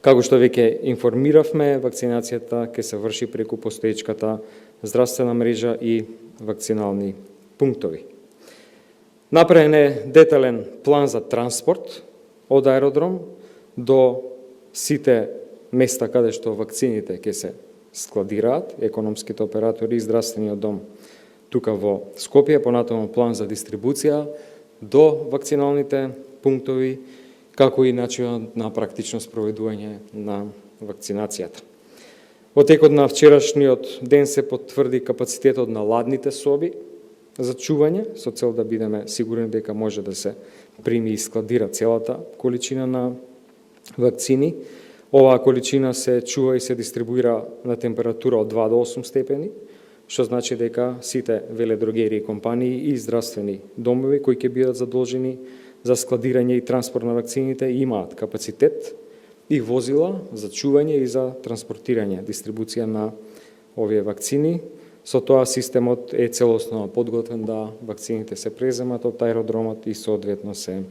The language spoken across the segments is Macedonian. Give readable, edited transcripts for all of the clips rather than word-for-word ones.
Како што веќе информиравме, вакцинацијата ќе се врши преку постоечката здравствена мрежа и вакцинални пунктови. Направен е детален план за транспорт од аеродром до сите места каде што вакцините ќе се складираат, економските оператори и здравствениот дом тука во Скопје, понатаму план за дистрибуција до вакциналните пунктови, како и начинот на практично спроведување на вакцинацијата. Во текот на вчерашниот ден се потврди капацитетот на ладните соби за чување, со цел да бидеме сигурни дека може да се прими и складира целата количина на вакцини. Оваа количина се чува и се дистрибуира на температура од 2 до 8 степени, што значи дека сите веледрогери и компании и здравствени домови кои ќе бидат задолжени за складирање и транспорт на вакцините имаат капацитет и возила за чување и за транспортирање, дистрибуција на овие вакцини. Со тоа системот е целосно подготвен да вакцините се преземат од аеродромот и соодветно се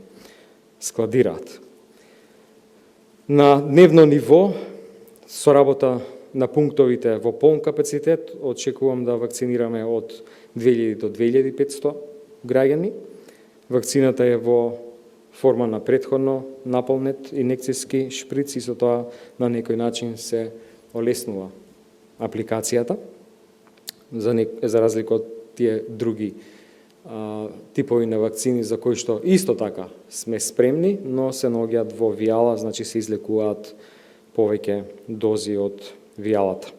складираат. На дневно ниво, со работа на пунктовите во полн капацитет, очекувам да вакцинираме од 2000 до 2500 граѓани. Вакцината е во форма на претходно наполнет инекцијски шприц и со тоа на некој начин се олеснува апликацијата, за разлика од тие други типови на вакцини за кои што исто така сме спремни, но се наоѓаат во вијала, значи се излекуваат повеќе дози од вијалата.